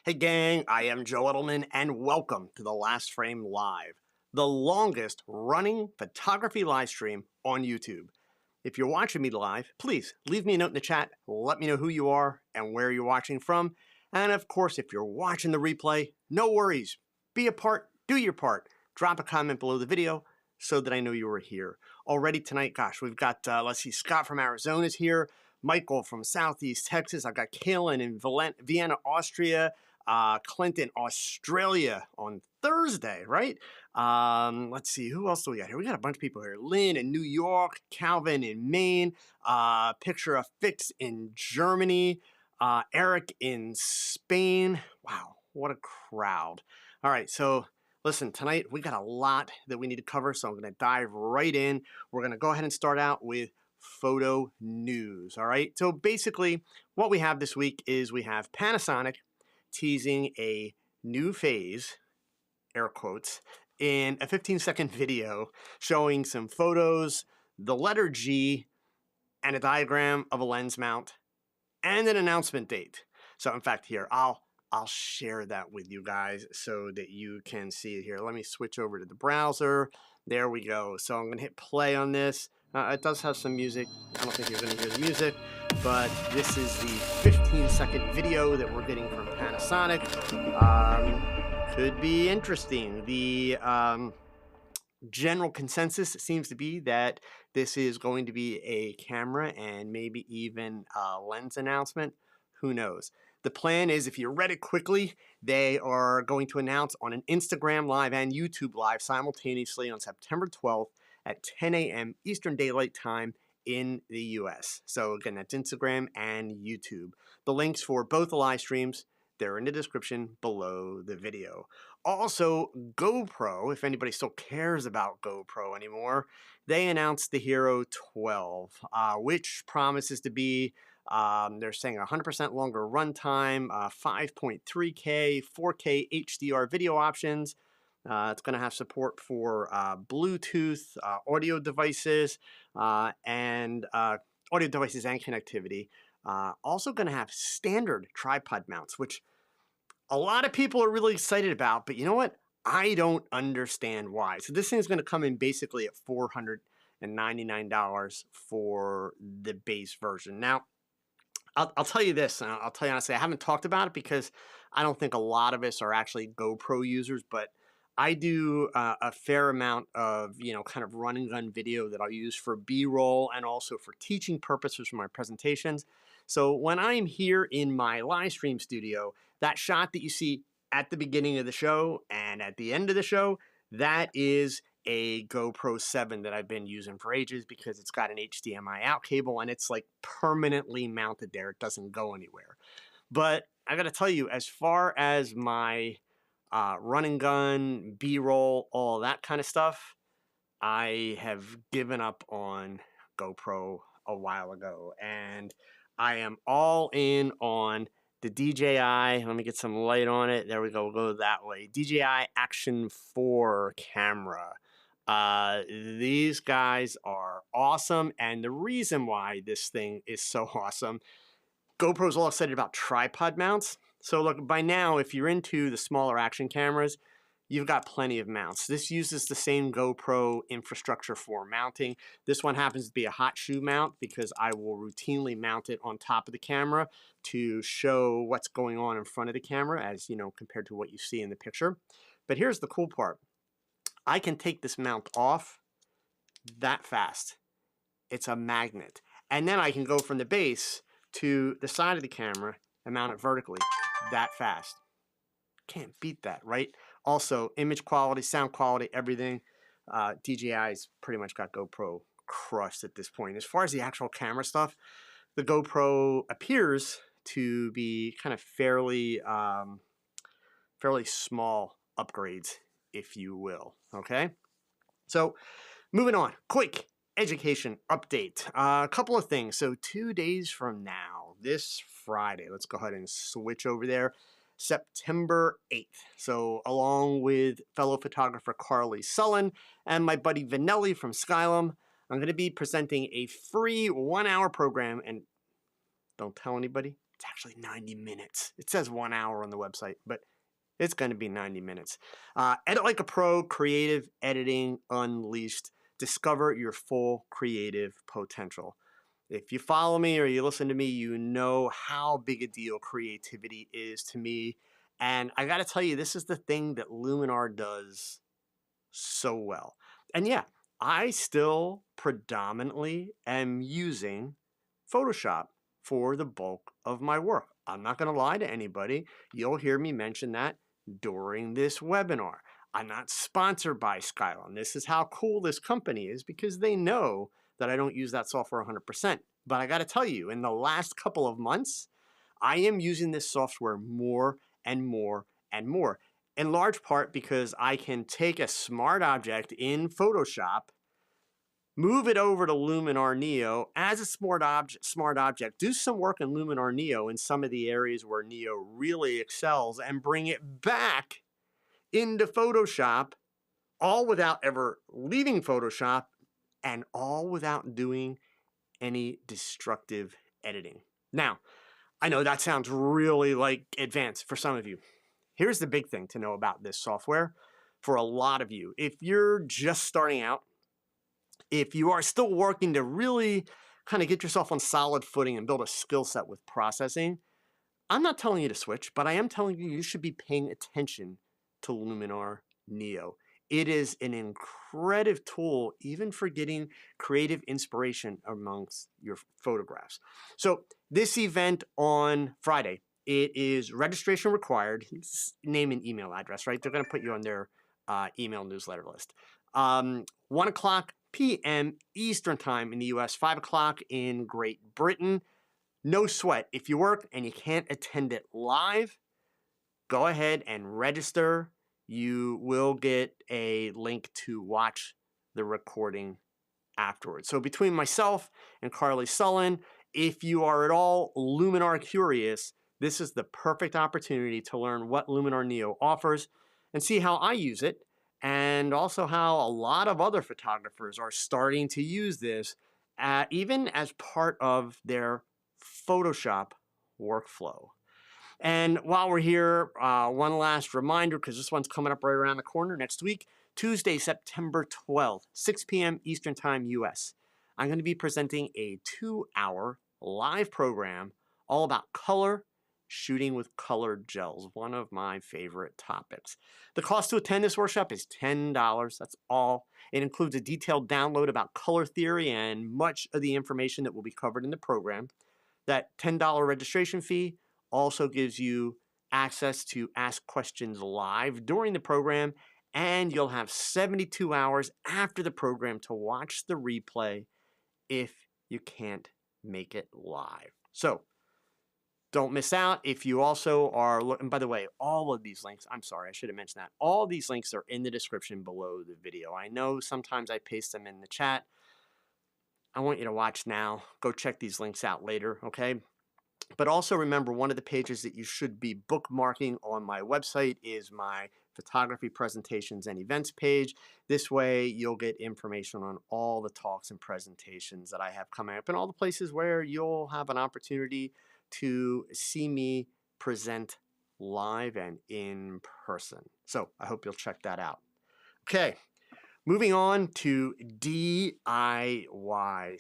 Hey gang, I am Joe Edelman and welcome to the Last Frame Live, the longest running photography live stream on YouTube. If you're watching me live, please leave me a note in the chat, let me know who you are and where you're watching from. And of course, if you're watching the replay, no worries, be a part, do your part. Drop a comment below the video so that I know you were here. Already tonight, gosh, we've got, let's see, Scott from Arizona is here, Michael from Southeast Texas, I've got Kaylin in Vienna, Austria, Clinton, Australia on Thursday, right? Let's see, who else do we got here? We got a bunch of people here. Lynn in New York, Calvin in Maine, Picture of Fix in Germany, Eric in Spain. Wow, what a crowd. All right, so listen, tonight we got a lot that we need to cover, so I'm going to dive right in. We're going to go ahead and start out with photo news, all right? So basically, what we have this week is we have Panasonic teasing a new phase, air quotes, in a 15-second video showing some photos, the letter G, and a diagram of a lens mount, and an announcement date. So in fact, here, I'll share that with you guys so that you can see it here. Let me switch over to the browser. There we go. So I'm going to hit play on this. It does have some music. I don't think you're going to hear the music, but this is the 15-second video that we're getting from Panasonic. Could be interesting. The general consensus seems to be that this is going to be a camera and maybe even a lens announcement. Who knows? The plan is, if you read it quickly, they are going to announce on an Instagram Live and YouTube Live simultaneously on September 12th at 10 a.m. Eastern Daylight Time in the US. So again, that's Instagram and YouTube. The links for both the live streams, they're in the description below the video. Also, GoPro, if anybody still cares about GoPro anymore, they announced the Hero 12, which promises to be, they're saying 100% longer runtime, 5.3K, 4K HDR video options. It's going to have support for Bluetooth, audio devices, and connectivity. Also going to have standard tripod mounts, which a lot of people are really excited about, but you know what? I don't understand why. So this thing is going to come in basically at $499 for the base version. Now, I'll tell you this, and I'll tell you honestly, I haven't talked about it because I don't think a lot of us are actually GoPro users, but I do a fair amount of, kind of run and gun video that I'll use for B-roll and also for teaching purposes for my presentations. So when I'm here in my live stream studio, that shot that you see at the beginning of the show and at the end of the show, that is a GoPro 7 that I've been using for ages because it's got an HDMI out cable and it's like permanently mounted there. It doesn't go anywhere. But I got to tell you, as far as my run and gun, B-roll, all that kind of stuff, I have given up on GoPro a while ago. And I am all in on the DJI. Let me get some light on it. There we go. We'll go that way. DJI Action 4 camera. These guys are awesome. And the reason why this thing is so awesome, GoPro's all excited about tripod mounts. So look, by now, if you're into the smaller action cameras, you've got plenty of mounts. This uses the same GoPro infrastructure for mounting. This one happens to be a hot shoe mount because I will routinely mount it on top of the camera to show what's going on in front of the camera, as compared to what you see in the picture. But here's the cool part. I can take this mount off that fast. It's a magnet. And then I can go from the base to the side of the camera and mount it vertically that fast. Can't beat that, right? Also, image quality, sound quality, everything. DJI's pretty much got GoPro crushed at this point. As far as the actual camera stuff, the GoPro appears to be kind of fairly small upgrades, if you will, okay? So, moving on, quick education update. A couple of things. So 2 days from now, this Friday, let's go ahead and switch over there, September 8th. So along with fellow photographer Carly Sullen and my buddy Vanelli from Skylum, I'm going to be presenting a free 1-hour program, and don't tell anybody, It's actually 90 minutes. It says 1 hour on the website, but it's going to be 90 minutes. Edit like a pro, creative editing unleashed. Discover your full creative potential. If you follow me or you listen to me, you know how big a deal creativity is to me. And I got to tell you, this is the thing that Luminar does so well. And yeah, I still predominantly am using Photoshop for the bulk of my work. I'm not going to lie to anybody. You'll hear me mention that during this webinar. I'm not sponsored by Skylum. This is how cool this company is because they know that I don't use that software 100%. But I got to tell you, in the last couple of months, I am using this software more and more and more. In large part because I can take a smart object in Photoshop, move it over to Luminar Neo as a smart object, do some work in Luminar Neo in some of the areas where Neo really excels, and bring it back into Photoshop, all without ever leaving Photoshop and all without doing any destructive editing. Now, I know that sounds really like advanced for some of you. Here's the big thing to know about this software for a lot of you. If you're just starting out, if you are still working to really kind of get yourself on solid footing and build a skill set with processing, I'm not telling you to switch, but I am telling you should be paying attention to Luminar Neo. It is an incredible tool even for getting creative inspiration amongst your photographs. So this event on Friday, it is registration required, name and email address, right? They're going to put you on their email newsletter list. 1 o'clock p.m. Eastern time in the US, 5 o'clock in Great Britain. No sweat. If you work and you can't attend it live, go ahead and register. You will get a link to watch the recording afterwards. So between myself and Carly Sullen, if you are at all Luminar curious, this is the perfect opportunity to learn what Luminar Neo offers and see how I use it, and also how a lot of other photographers are starting to use this even as part of their Photoshop workflow. And while we're here, one last reminder, because this one's coming up right around the corner next week, Tuesday, September 12th, 6 p.m. Eastern Time, US. I'm going to be presenting a 2-hour live program all about color, shooting with colored gels, one of my favorite topics. The cost to attend this workshop is $10. That's all. It includes a detailed download about color theory and much of the information that will be covered in the program. That $10 registration fee also gives you access to ask questions live during the program, and you'll have 72 hours after the program to watch the replay if you can't make it live. So don't miss out. If you also are looking, by the way, all of these links, I'm sorry, I should have mentioned that. All these links are in the description below the video. I know sometimes I paste them in the chat. I want you to watch now. Go check these links out later, okay? But also remember, one of the pages that you should be bookmarking on my website is my photography presentations and events page. This way you'll get information on all the talks and presentations that I have coming up and all the places where you'll have an opportunity to see me present live and in person. So I hope you'll check that out. Okay. Moving on to DIY.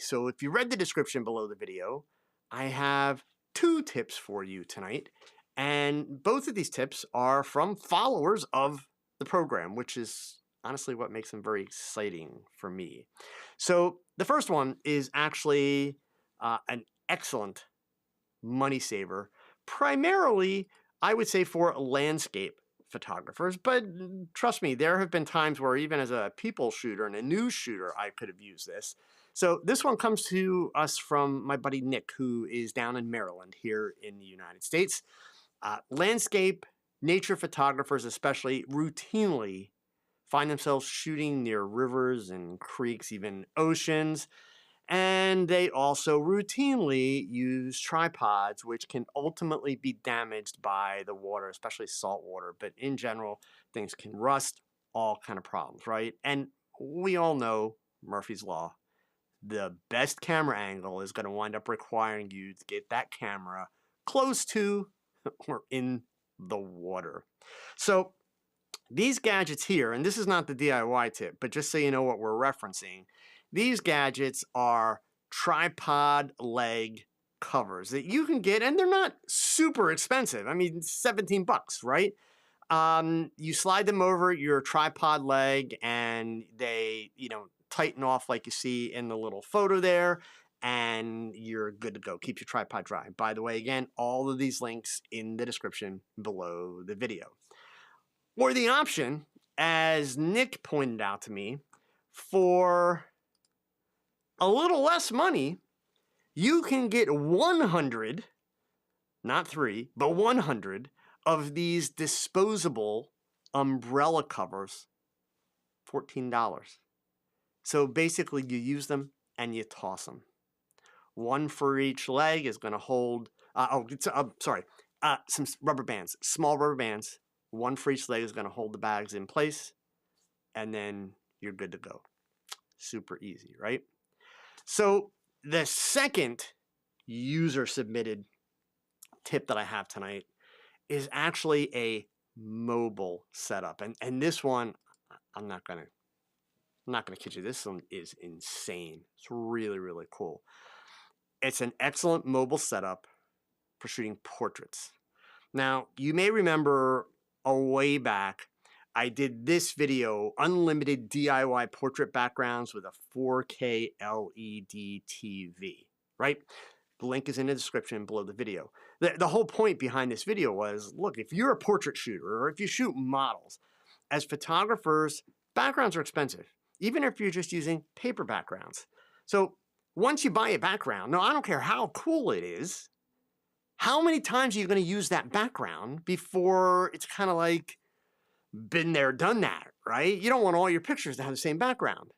So if you read the description below the video, I have 2 tips for you tonight, and both of these tips are from followers of the program, which is honestly what makes them very exciting for me. So the first one is actually an excellent money saver, primarily I would say for landscape photographers, but trust me, there have been times where even as a people shooter and a news shooter, I could have used this. So this one comes to us from my buddy Nick, who is down in Maryland here in the United States. Landscape, nature photographers especially, routinely find themselves shooting near rivers and creeks, even oceans. And they also routinely use tripods, which can ultimately be damaged by the water, especially salt water. But in general, things can rust, all kind of problems, right? And we all know Murphy's Law. The best camera angle is going to wind up requiring you to get that camera close to or in the water. So these gadgets here, and this is not the DIY tip, but just so you know what we're referencing, these gadgets are tripod leg covers that you can get, and they're not super expensive. I mean, 17 bucks, right? You slide them over your tripod leg and they, tighten off like you see in the little photo there, and you're good to go. Keep your tripod dry. By the way, again, all of these links in the description below the video. Or the option, as Nick pointed out to me, for a little less money, you can get 100, not 3, but 100 of these disposable umbrella covers, $14. So basically you use them and you toss them. One for each leg is going to hold, some rubber bands, small rubber bands. One for each leg is going to hold the bags in place, and then you're good to go. Super easy, right? So the second user-submitted tip that I have tonight is actually a mobile setup. And this one, I'm not gonna kid you, this one is insane. It's really, really cool. It's an excellent mobile setup for shooting portraits. Now, you may remember a way back, I did this video, unlimited DIY portrait backgrounds with a 4K LED TV, right? The link is in the description below the video. The whole point behind this video was, look, if you're a portrait shooter or if you shoot models, as photographers, backgrounds are expensive, even if you're just using paper backgrounds. So once you buy a background, now I don't care how cool it is, how many times are you going to use that background before it's kind of like been there, done that, right? You don't want all your pictures to have the same background.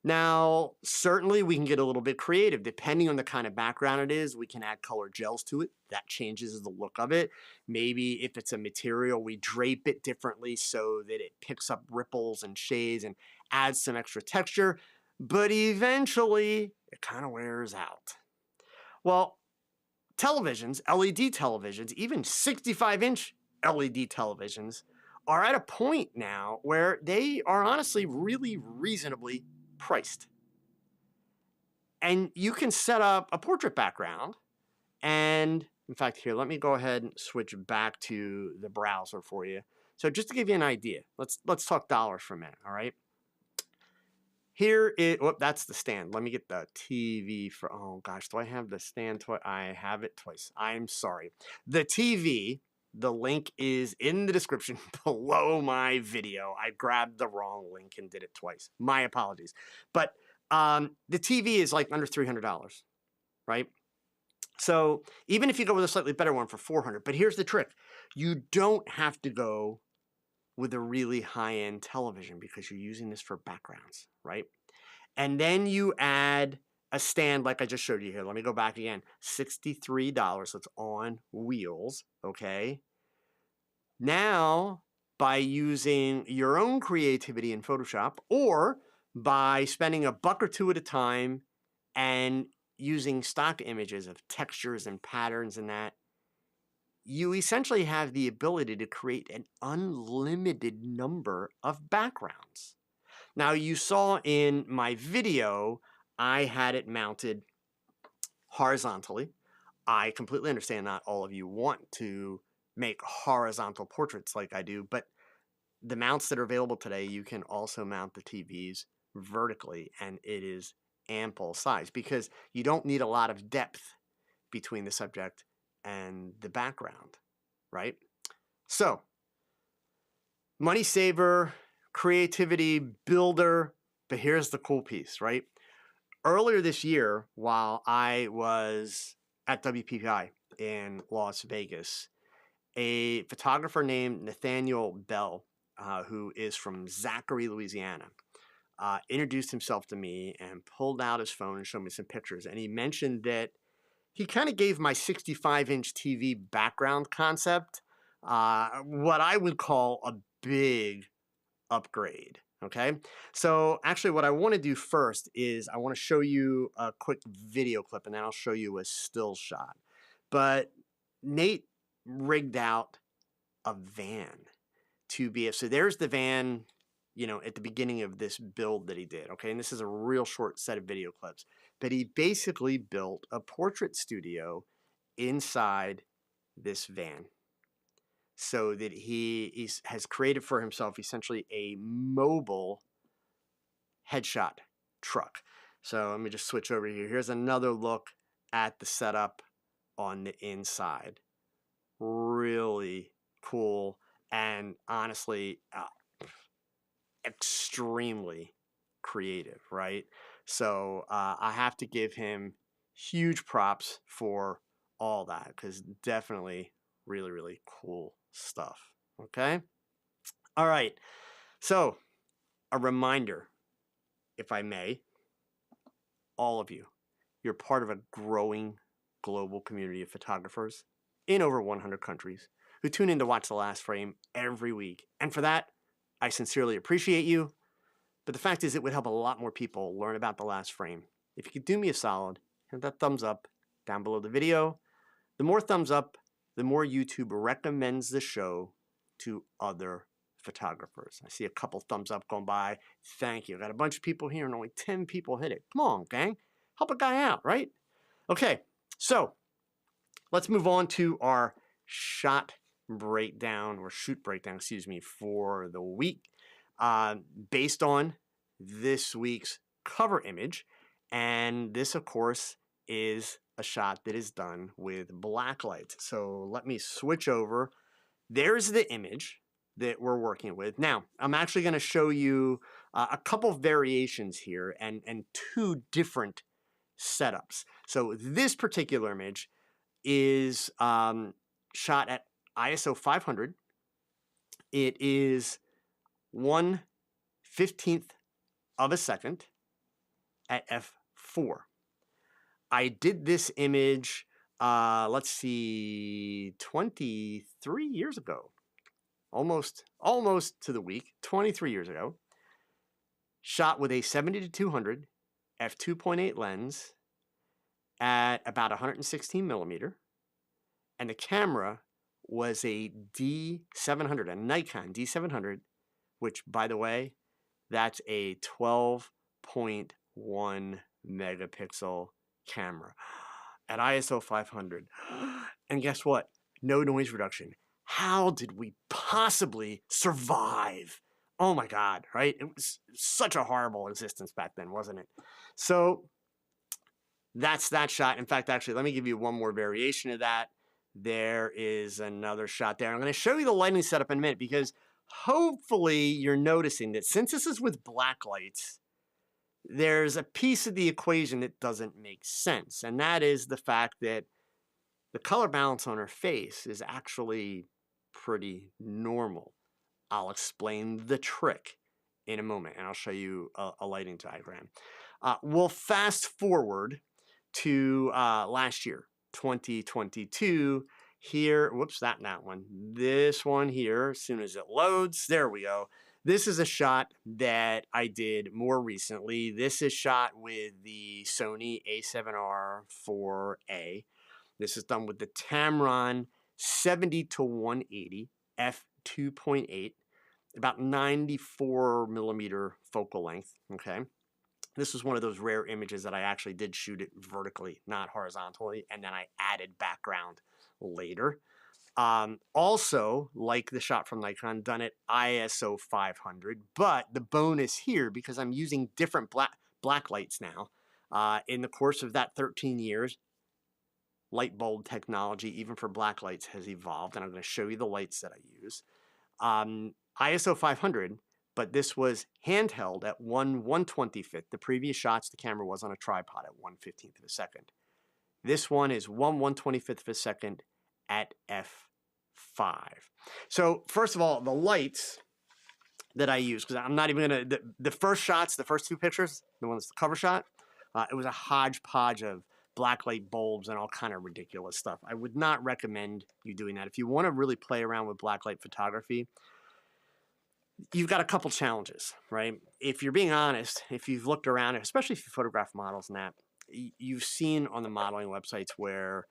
Now, certainly we can get a little bit creative. Depending on the kind of background it is, we can add color gels to it. That changes the look of it. Maybe if it's a material, we drape it differently so that it picks up ripples and shades and adds some extra texture. But eventually, it kind of wears out. Well, televisions, LED televisions, even 65-inch LED televisions are at a point now where they are honestly really reasonably priced. And you can set up a portrait background. And in fact, here, let me go ahead and switch back to the browser for you. So just to give you an idea, let's talk dollars for a minute, all right? Here it, whoop, that's the stand. Let me get the TV for, oh gosh, do I have the stand twice? I have it twice. I'm sorry. The TV, the link is in the description below my video. I grabbed the wrong link and did it twice. My apologies. But the TV is like under $300, right? So even if you go with a slightly better one for $400, but here's the trick. You don't have to go with a really high-end television because you're using this for backgrounds, right? And then you add a stand like I just showed you here. Let me go back again. $63, so it's on wheels, okay? Now, by using your own creativity in Photoshop or by spending $1 or $2 at a time and using stock images of textures and patterns and that, you essentially have the ability to create an unlimited number of backgrounds. Now, you saw in my video, I had it mounted horizontally. I completely understand not all of you want to make horizontal portraits like I do, but the mounts that are available today, you can also mount the TVs vertically, and it is ample size because you don't need a lot of depth between the subject and the background, right? So, money saver, creativity builder, but here's the cool piece, right? Earlier this year, while I was at WPPI in Las Vegas, a photographer named Nathaniel Bell, who is from Zachary, Louisiana, introduced himself to me and pulled out his phone and showed me some pictures. And he mentioned that he kind of gave my 65-inch TV background concept what I would call a big upgrade, okay? So actually what I want to do first is I want to show you a quick video clip and then I'll show you a still shot. But Nate rigged out a van to be so there's the van, you know, at the beginning of this build that he did. Okay, and this is a real short set of video clips, but he basically built a portrait studio inside this van so that he has created for himself essentially a mobile headshot truck. So let me just switch over here. Here's another look at the setup on the inside. Really cool and honestly extremely creative, right? So I have to give him huge props for all that because definitely really, really cool stuff. Okay. All right. So a reminder, if I may, all of you, you're part of a growing global community of photographers in over 100 countries who tune in to watch The Last Frame every week. And for that, I sincerely appreciate you. But the fact is, it would help a lot more people learn about The Last Frame. If you could do me a solid, hit that thumbs up down below the video. The more thumbs up, the more YouTube recommends the show to other photographers. I see a couple thumbs up going by. Thank you. Got a bunch of people here and only 10 people hit it. Come on, gang. Help a guy out, right? Okay, so let's move on to our shot breakdown or shoot breakdown, excuse me, for the week. Based on this week's cover image. And this, of course, is a shot that is done with black lights. So let me switch over. There's the image that we're working with. Now, I'm actually going to show you a couple of variations here and two different setups. So this particular image is shot at ISO 500. It is 1/15 of a second at f4. I did this image, let's see, 23 years ago. Almost to the week, 23 years ago. Shot with a 70-200 f2.8 lens at about 116 millimeter. And the camera was a D700, a Nikon D700, which, by the way, that's a 12.1 megapixel camera at ISO 500. And guess what? No noise reduction. How did we possibly survive? Oh my God, right? It was such a horrible existence back then, wasn't it? So that's that shot. In fact, actually, let me give you one more variation of that. There is another shot there. I'm going to show you the lighting setup in a minute because hopefully you're noticing that since this is with black lights, there's a piece of the equation that doesn't make sense. And that is the fact that the color balance on her face is actually pretty normal. I'll explain the trick in a moment, and I'll show you a lighting diagram. We'll fast forward to last year, 2022. Here, whoops, that one. This one here, as soon as it loads, there we go. This is a shot that I did more recently. This is shot with the Sony A7R 4A. This is done with the Tamron 70-180 f2.8, about 94 millimeter focal length, okay? This was one of those rare images that I actually did shoot it vertically, not horizontally, and then I added background later. Also, like the shot from Nikon, done at ISO 500, but the bonus here, because I'm using different black lights now, in the course of that 13 years, light bulb technology, even for black lights, has evolved, and I'm going to show you the lights that I use. ISO 500, but this was handheld at 1/125th. The previous shots, the camera was on a tripod at 1/15 of a second. This one is 1/125th of a second at f5. So first of all, the lights that I use, because I'm not even going to, the first shots, the first two pictures, the ones, the cover shot, it was a hodgepodge of black light bulbs and all kind of ridiculous stuff. I would not recommend you doing that. If you want to really play around with black light photography, you've got a couple challenges, right? If you're being honest, if you've looked around, especially if you photograph models and that, you've seen on the modeling websites where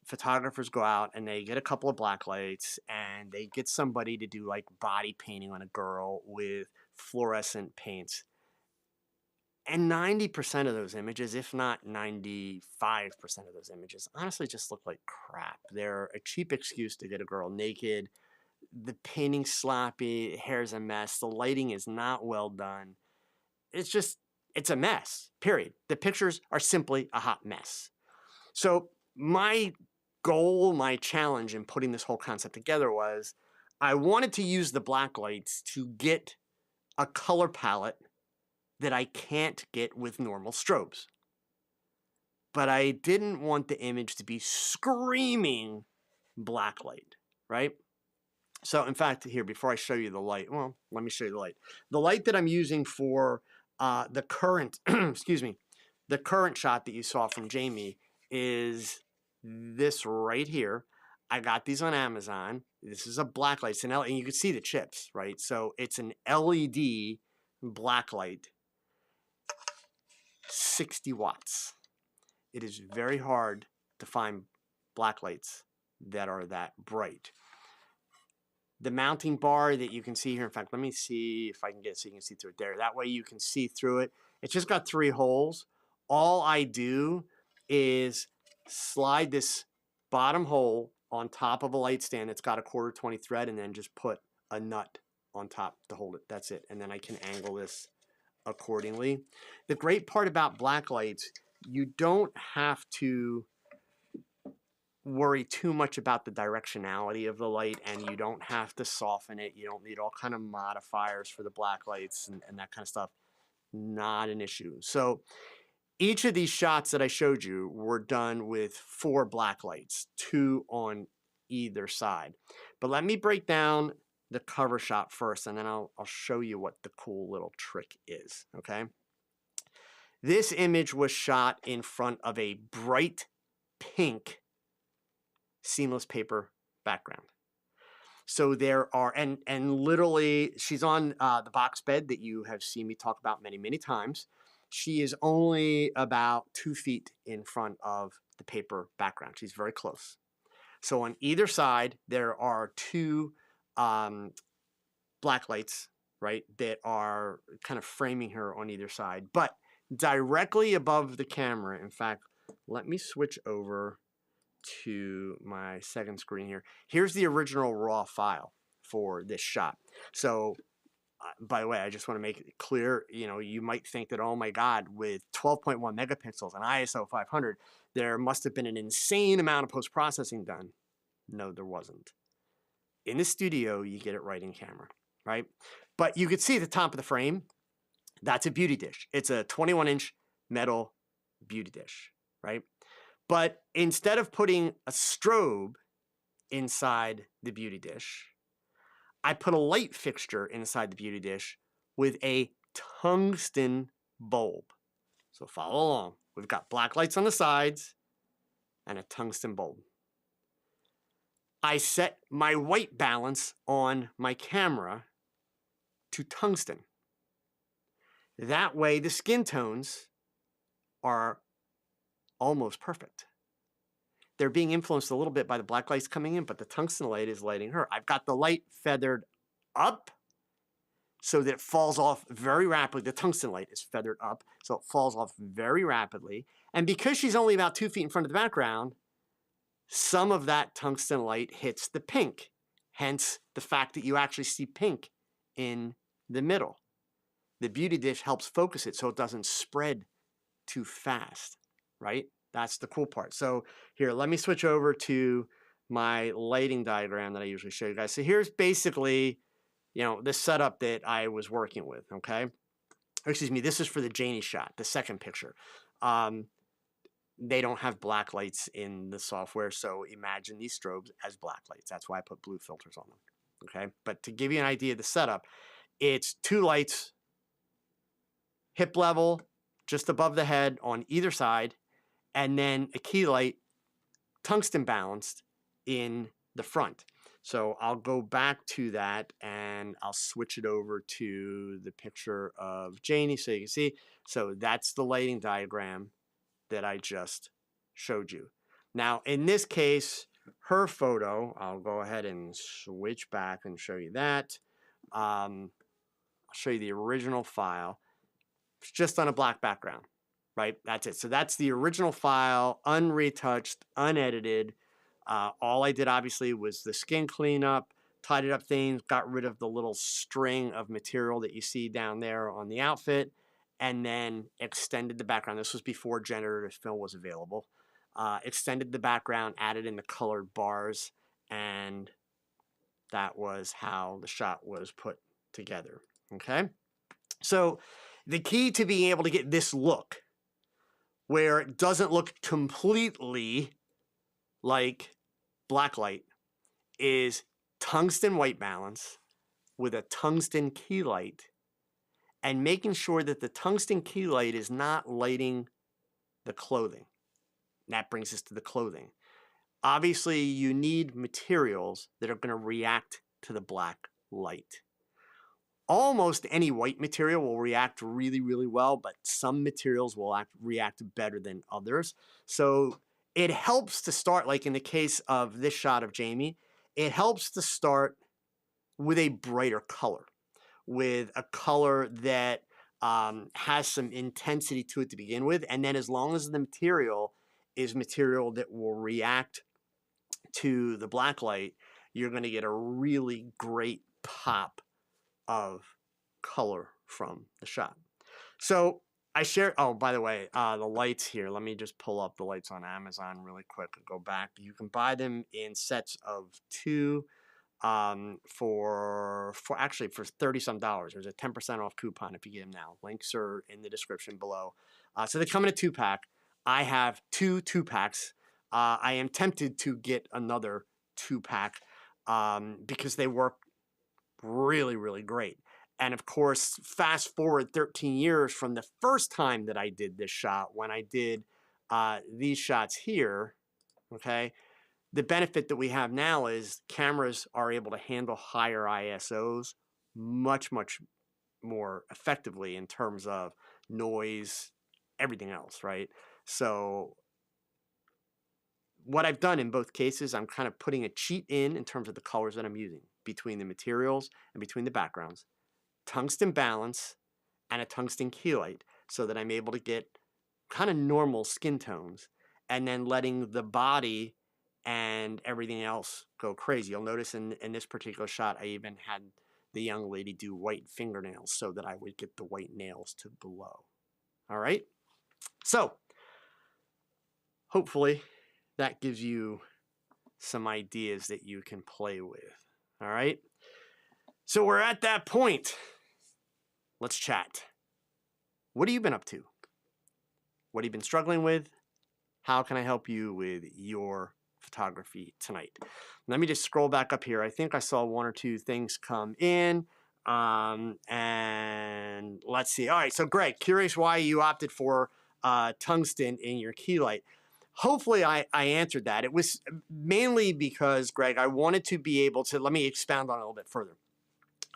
photographers go out and they get a couple of black lights and they get somebody to do like body painting on a girl with fluorescent paints. And 90% of those images, if not 95% of those images, honestly just look like crap. They're a cheap excuse to get a girl naked. The painting's sloppy, hair's a mess, the lighting is not well done. It's a mess, period. The pictures are simply a hot mess. So my goal, my challenge in putting this whole concept together was I wanted to use the black lights to get a color palette that I can't get with normal strobes. But I didn't want the image to be screaming black light, right? So in fact, here, before I show you the light, well, let me show you the light. The light that I'm using for the current, excuse me, the current shot that you saw from Jamie is this right here. I got these on Amazon. This is a black light. It's an LED, and you can see the chips, right? So it's an LED black light, 60 watts. It is very hard to find black lights that are that bright. The mounting bar that you can see here, in fact, let me see if I can get it so you can see through it there. That way you can see through it. It's just got 3 holes. All I do is slide this bottom hole on top of a light stand that's got a 1/4-20 thread and then just put a nut on top to hold it. That's it. And then I can angle this accordingly. The great part about black lights, you don't have to worry too much about the directionality of the light, and you don't have to soften it. You don't need all kind of modifiers for the black lights and that kind of stuff. Not an issue. So each of these shots that I showed you were done with 4 black lights, 2 on either side. But let me break down the cover shot first, and then I'll show you what the cool little trick is, okay? This image was shot in front of a bright pink seamless paper background. So there are, and literally she's on the box bed that you have seen me talk about many, many times. She is only about 2 feet in front of the paper background. She's very close. So on either side, there are 2 black lights, right, that are kind of framing her on either side. But directly above the camera, in fact, let me switch over to my second screen here. Here's the original raw file for this shot. So by the way, I just want to make it clear, you know, you might think that, oh my God, with 12.1 megapixels and ISO 500, there must have been an insane amount of post-processing done. No, there wasn't. In the studio, you get it right in camera, right? But you could see the top of the frame. That's a beauty dish. It's a 21-inch metal beauty dish, right? But instead of putting a strobe inside the beauty dish, I put a light fixture inside the beauty dish with a tungsten bulb. So follow along. We've got black lights on the sides and a tungsten bulb. I set my white balance on my camera to tungsten. That way the skin tones are almost perfect. They're being influenced a little bit by the black lights coming in, but the tungsten light is lighting her. I've got the light feathered up so that it falls off very rapidly. The tungsten light is feathered up, so it falls off very rapidly. And because she's only about 2 feet in front of the background, some of that tungsten light hits the pink. Hence the fact that you actually see pink in the middle. The beauty dish helps focus it so it doesn't spread too fast, right? That's the cool part. So here, let me switch over to my lighting diagram that I usually show you guys. So here's basically, you know, the setup that I was working with, okay? Excuse me, this is for the Janie shot, the second picture. They don't have black lights in the software, so imagine these strobes as black lights. That's why I put blue filters on them, okay? But to give you an idea of the setup, it's 2 lights, hip level, just above the head on either side, and then a key light, tungsten balanced, in the front. So I'll go back to that and I'll switch it over to the picture of Janie so you can see. So that's the lighting diagram that I just showed you. Now, in this case, her photo, I'll go ahead and switch back and show you that. I'll show you the original file. It's just on a black background, right? That's it. So that's the original file, unretouched, unedited. All I did, obviously, was the skin cleanup, tidied up things, got rid of the little string of material that you see down there on the outfit, and then extended the background. This was before generative fill was available. Extended the background, added in the colored bars, and that was how the shot was put together. Okay? So the key to being able to get this look where it doesn't look completely like blacklight is tungsten white balance with a tungsten key light and making sure that the tungsten key light is not lighting the clothing. That brings us to the clothing. Obviously, you need materials that are going to react to the black light. Almost any white material will react really, really well, but some materials will react better than others. So it helps to start, like in the case of this shot of Jamie, it helps to start with a brighter color, with a color that has some intensity to it to begin with. And then as long as the material is material that will react to the black light, you're going to get a really great pop of color from the shot. So I shared, oh, by the way, the lights here, let me just pull up the lights on Amazon really quick and go back. You can buy them in sets of 2 for actually for $30 some. There's a 10% off coupon if you get them now. Links are in the description below. So they come in a 2-pack. I have 2 2-packs. I am tempted to get another 2-pack because they work really, really great. And of course, fast forward 13 years from the first time that I did this shot, when I did these shots here, okay, the benefit that we have now is cameras are able to handle higher ISOs much, much more effectively in terms of noise, everything else, right? So what I've done in both cases, I'm kind of putting a cheat in terms of the colors that I'm using between the materials and between the backgrounds. Tungsten balance and a tungsten key light so that I'm able to get kind of normal skin tones, and then letting the body and everything else go crazy. You'll notice in this particular shot, I even had the young lady do white fingernails so that I would get the white nails to glow. All right. So hopefully that gives you some ideas that you can play with. All right. So we're at that point. Let's chat. What have you been up to? What have you been struggling with? How can I help you with your photography tonight? Let me just scroll back up here. I think I saw 1 or 2 things come in. And let's see. All right. So Greg, curious why you opted for tungsten in your key light. Hopefully I answered that. It was mainly because, Greg, I wanted to be able to, let me expound on it a little bit further.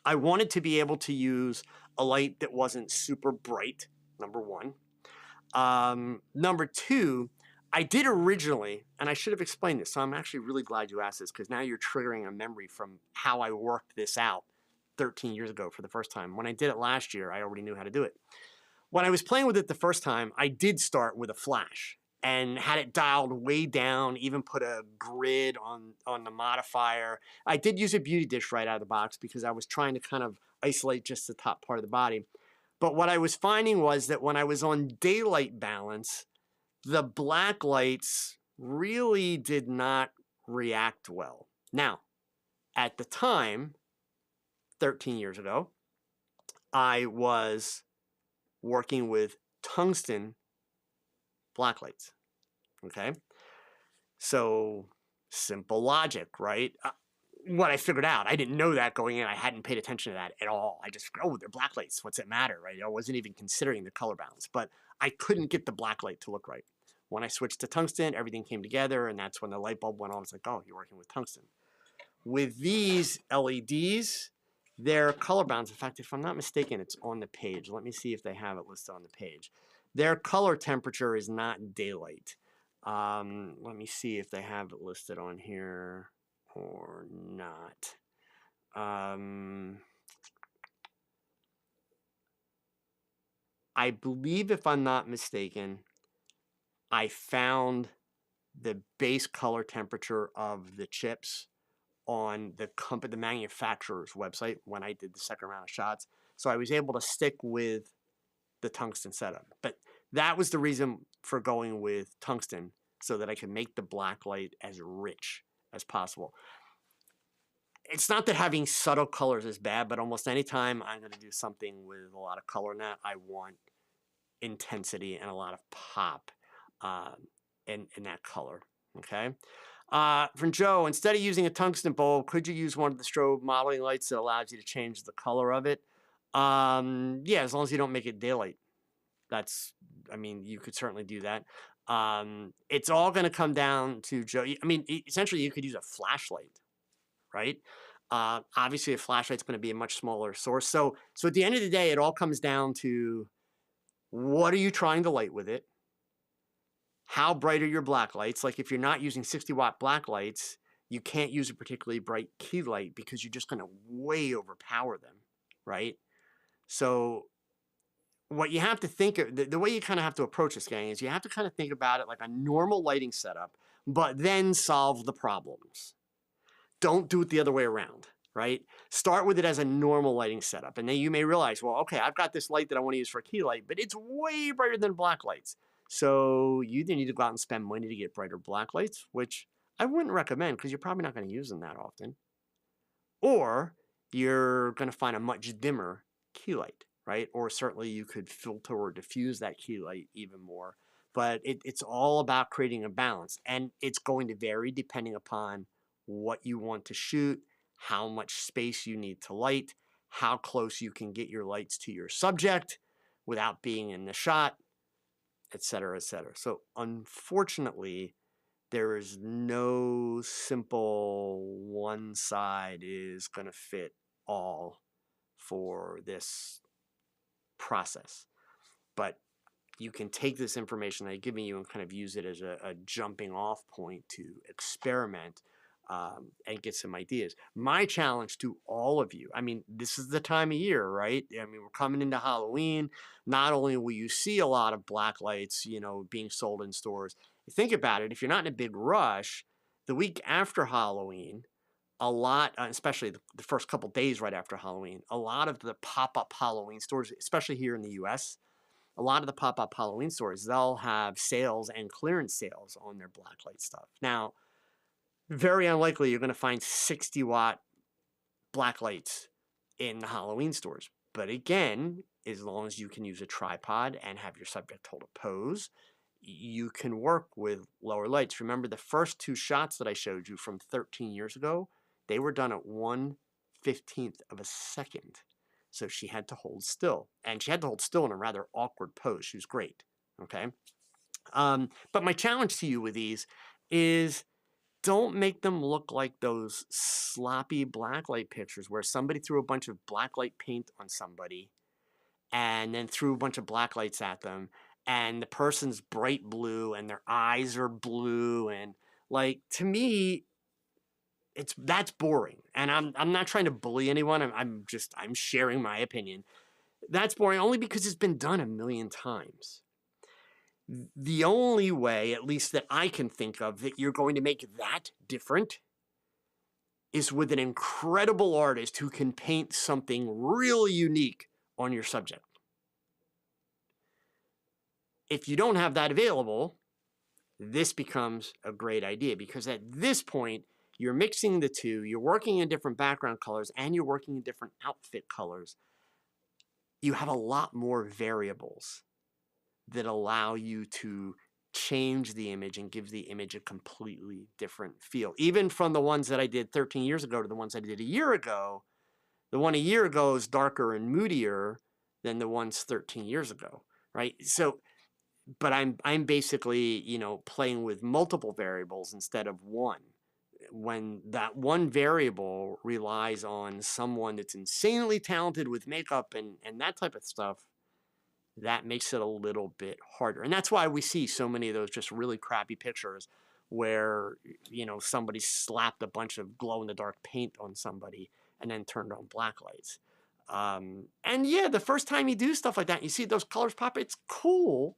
I wanted to be able to use a light that wasn't super bright, number 1. Number 2, I did originally, and I should have explained this, so I'm actually really glad you asked this, because now you're triggering a memory from how I worked this out 13 years ago for the first time. When I did it last year, I already knew how to do it. When I was playing with it the first time, I did start with a flash and had it dialed way down, even put a grid on the modifier. I did use a beauty dish right out of the box because I was trying to kind of isolate just the top part of the body. But what I was finding was that when I was on daylight balance, the black lights really did not react well. Now, at the time, 13 years ago, I was working with tungsten black lights. Okay. So simple logic, right? What I figured out, I didn't know that going in. I hadn't paid attention to that at all. I just figured, oh, they're black lights. What's it matter, right? I wasn't even considering the color balance, but I couldn't get the black light to look right. When I switched to tungsten, everything came together, and that's when the light bulb went on. It's like, oh, you're working with tungsten. With these LEDs, their color balance, in fact, if I'm not mistaken, it's on the page. Let me see if they have it listed on the page. Their color temperature is not daylight. Let me see if they have it listed on here or not. I believe, if I'm not mistaken, I found the base color temperature of the chips on the manufacturer's website when I did the second round of shots. So I was able to stick with the tungsten setup. But that was the reason for going with tungsten, so that I could make the black light as rich as possible. It's not that having subtle colors is bad, but almost anytime I'm going to do something with a lot of color in that, I want intensity and a lot of pop in that color. Okay. From Joe, instead of using a tungsten bulb, could you use one of the strobe modeling lights that allows you to change the color of it? Yeah, as long as you don't make it daylight. You could certainly do that. It's all going to come down to Joe. Essentially, you could use a flashlight, right? Obviously, a flashlight's going to be a much smaller source. So at the end of the day, it all comes down to, what are you trying to light with it? How bright are your black lights? Like, if you're not using 60-watt black lights, you can't use a particularly bright key light because you're just going to way overpower them, right? So what you have to think of, the way you kind of have to approach this, gang, is you have to kind of think about it like a normal lighting setup, but then solve the problems. Don't do it the other way around, right? Start with it as a normal lighting setup. And then you may realize, well, okay, I've got this light that I want to use for a key light, but it's way brighter than black lights. So you either need to go out and spend money to get brighter black lights, which I wouldn't recommend because you're probably not going to use them that often. Or you're going to find a much dimmer key light, right? Or certainly you could filter or diffuse that key light even more. But it's all about creating a balance. And it's going to vary depending upon what you want to shoot, how much space you need to light, how close you can get your lights to your subject without being in the shot, et cetera, et cetera. So unfortunately, there is no simple one side is going to fit all for this process. But you can take this information that I'm giving you and kind of use it as a jumping off point to experiment and get some ideas. My challenge to all of you, this is the time of year, right? We're coming into Halloween. Not only will you see a lot of black lights, being sold in stores, think about it. If you're not in a big rush, the week after Halloween, a lot, especially the first couple days right after Halloween, a lot of the pop-up Halloween stores, especially here in the US, a lot of the pop-up Halloween stores, they'll have sales and clearance sales on their blacklight stuff. Now, very unlikely you're going to find 60-watt blacklights in the Halloween stores. But again, as long as you can use a tripod and have your subject hold a pose, you can work with lower lights. Remember, the first two shots that I showed you from 13 years ago, they were done at 1/15th of a second. So she had to hold still. And she had to hold still in a rather awkward pose. She was great. Okay. But my challenge to you with these is, don't make them look like those sloppy blacklight pictures where somebody threw a bunch of blacklight paint on somebody and then threw a bunch of blacklights at them, and the person's bright blue and their eyes are blue, and to me, that's boring. And I'm not trying to bully anyone. I'm sharing my opinion. That's boring only because it's been done a million times. The only way, at least that I can think of, that you're going to make that different is with an incredible artist who can paint something really unique on your subject. If you don't have that available, this becomes a great idea, because at this point, you're mixing the two, you're working in different background colors, and you're working in different outfit colors. You have a lot more variables that allow you to change the image and give the image a completely different feel. Even from the ones that I did 13 years ago to the ones I did a year ago, the one a year ago is darker and moodier than the ones 13 years ago, right? So, but I'm basically, playing with multiple variables instead of one. When that one variable relies on someone that's insanely talented with makeup and that type of stuff, that makes it a little bit harder. And that's why we see so many of those just really crappy pictures where, somebody slapped a bunch of glow in the dark paint on somebody and then turned on black lights. And yeah, the first time you do stuff like that, you see those colors pop, it's cool,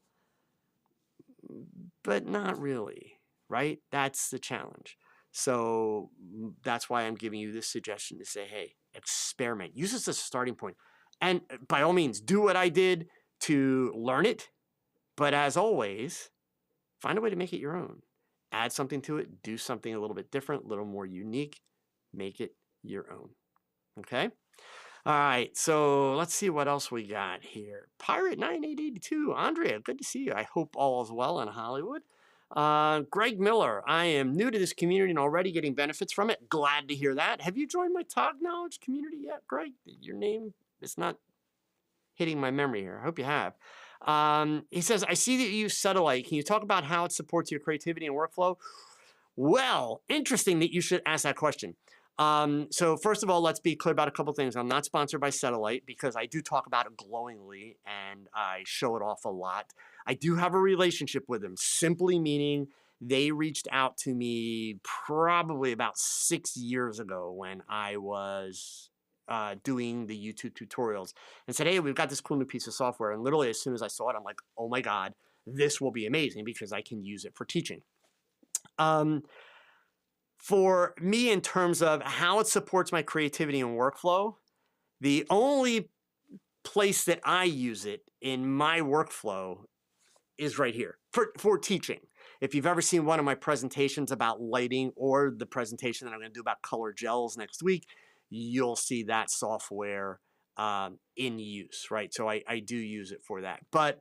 but not really, right? That's the challenge. So that's why I'm giving you this suggestion to say, hey, experiment. Use this as a starting point. And by all means, do what I did to learn it. But as always, find a way to make it your own. Add something to it. Do something a little bit different, a little more unique. Make it your own. Okay? All right, so let's see what else we got here. Pirate 9882, Andrea, good to see you. I hope all is well in Hollywood. Greg Miller, I am new to this community and already getting benefits from it. Glad to hear that. Have you joined my Tog Knowledge community yet, Greg? Your name is not hitting my memory here. I hope you have. He says, I see that you use Satellite. Can you talk about how it supports your creativity and workflow? Well, interesting that you should ask that question. So first of all, let's be clear about a couple things. I'm not sponsored by Satellite because I do talk about it glowingly and I show it off a lot. I do have a relationship with them, simply meaning they reached out to me probably about 6 years ago when I was doing the YouTube tutorials and said, hey, we've got this cool new piece of software. And literally as soon as I saw it, I'm like, oh my God, this will be amazing because I can use it for teaching. For me, in terms of how it supports my creativity and workflow, the only place that I use it in my workflow is right here for teaching. If you've ever seen one of my presentations about lighting or the presentation that I'm going to do about color gels next week, you'll see that software in use, right? So I do use it for that. But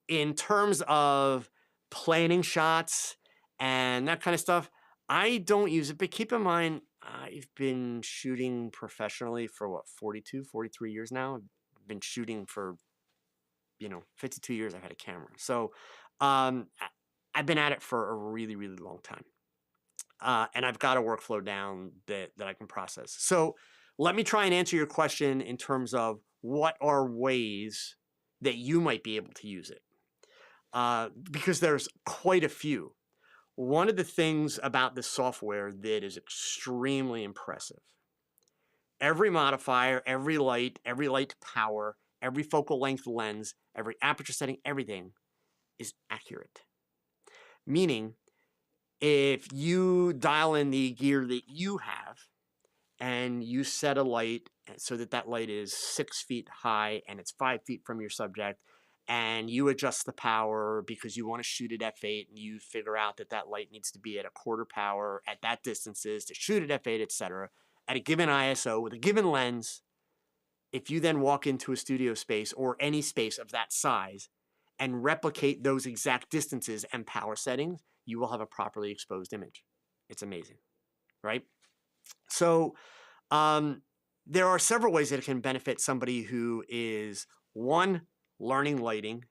in terms of planning shots and that kind of stuff, I don't use it, but keep in mind, I've been shooting professionally for 42, 43 years now. I've been shooting for, 52 years I've had a camera. So I've been at it for a really, really long time. And I've got a workflow down that I can process. So let me try and answer your question in terms of what are ways that you might be able to use it. Because there's quite a few. One of the things about this software that is extremely impressive, every modifier, every light power, every focal length lens, every aperture setting, everything is accurate. Meaning, if you dial in the gear that you have and you set a light so that that light is 6 feet high and it's 5 feet from your subject, and you adjust the power because you want to shoot at f8 and you figure out that that light needs to be at a quarter power at that distances to shoot at f8, etc. At a given ISO with a given lens, if you then walk into a studio space or any space of that size and replicate those exact distances and power settings, you will have a properly exposed image. It's amazing, right? So there are several ways that it can benefit somebody who is, one, learning lighting,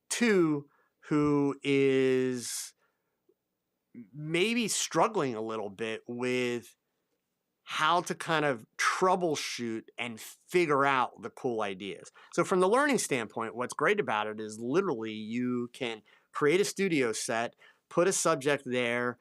two, who is maybe struggling a little bit with how to kind of troubleshoot and figure out the cool ideas. So from the learning standpoint, what's great about it is literally you can create a studio set, put a subject there,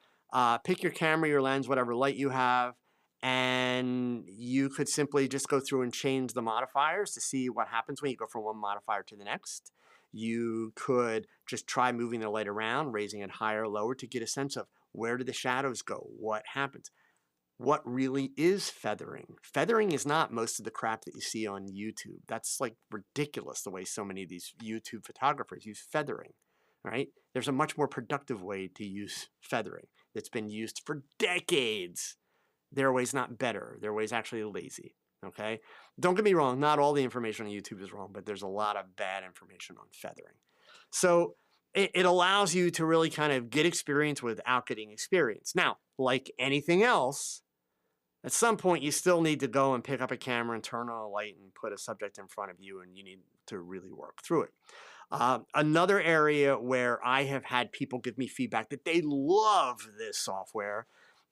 pick your camera, your lens, whatever light you have, and you could simply just go through and change the modifiers to see what happens when you go from one modifier to the next. You could just try moving the light around, raising it higher or lower to get a sense of where do the shadows go, what happens. What really is feathering? Feathering is not most of the crap that you see on YouTube. That's like ridiculous the way so many of these YouTube photographers use feathering, right? There's a much more productive way to use feathering that's been used for decades. Their way's not better. Their way's actually lazy, okay? Don't get me wrong, not all the information on YouTube is wrong, but there's a lot of bad information on feathering. So it allows you to really kind of get experience without getting experience. Now, like anything else, at some point you still need to go and pick up a camera and turn on a light and put a subject in front of you, and you need to really work through it. Another area where I have had people give me feedback that they love this software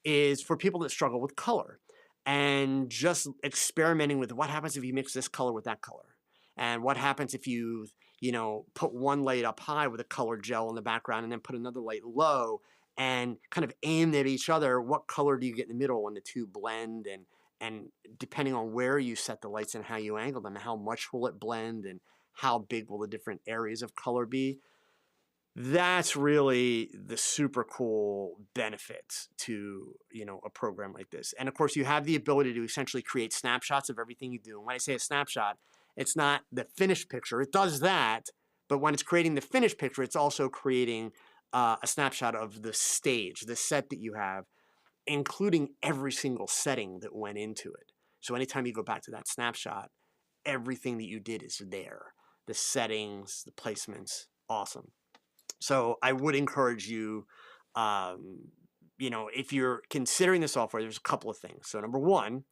is for people that struggle with color and just experimenting with what happens if you mix this color with that color. And what happens if you, put one light up high with a colored gel in the background and then put another light low and kind of aimed at each other? What color do you get in the middle when the two blend? And depending on where you set the lights and how you angle them, how much will it blend and how big will the different areas of color be? That's really the super cool benefit to, a program like this. And of course, you have the ability to essentially create snapshots of everything you do. And when I say a snapshot, it's not the finished picture. It does that, but when it's creating the finished picture, it's also creating a snapshot of the stage, the set that you have, including every single setting that went into it. So anytime you go back to that snapshot, everything that you did is there. The settings, the placements, awesome. So I would encourage you, if you're considering the software, there's a couple of things. So number one,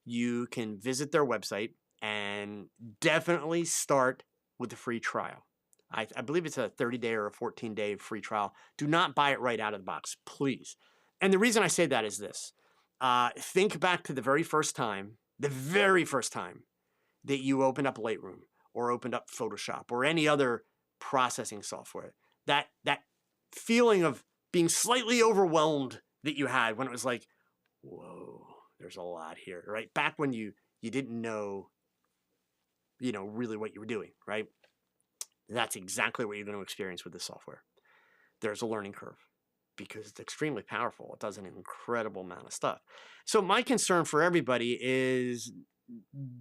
you can visit their website and definitely start with the free trial. I believe it's a 30-day or a 14-day free trial. Do not buy it right out of the box, please. And the reason I say that is this. Think back to the very first time that you opened up Lightroom or opened up Photoshop or any other processing software. That feeling of being slightly overwhelmed that you had when it was like, whoa, there's a lot here, right? Back when you didn't know, really what you were doing, right? That's exactly what you're going to experience with this software. There's a learning curve because it's extremely powerful. It does an incredible amount of stuff. So my concern for everybody is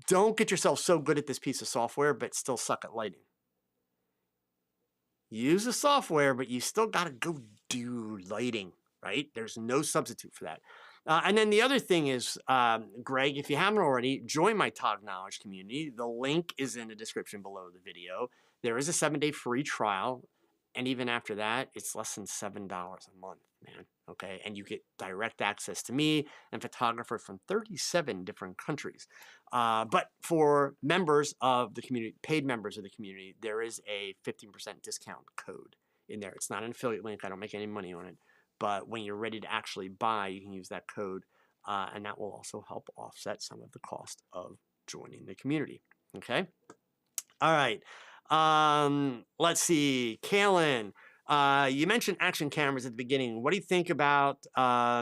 don't get yourself so good at this piece of software, but still suck at lighting. Use the software, but you still got to go do lighting, right? There's no substitute for that. And then the other thing is, Greg, if you haven't already, join my Tog Knowledge community. The link is in the description below the video. There is a 7-day free trial. And even after that, it's less than $7 a month, man. Okay. And you get direct access to me and photographers from 37 different countries. But for members of the community, paid members of the community, there is a 15% discount code in there. It's not an affiliate link. I don't make any money on it. But when you're ready to actually buy, you can use that code. And that will also help offset some of the cost of joining the community. Okay. All right. Let's see. Kaylin, you mentioned action cameras at the beginning. What do you think about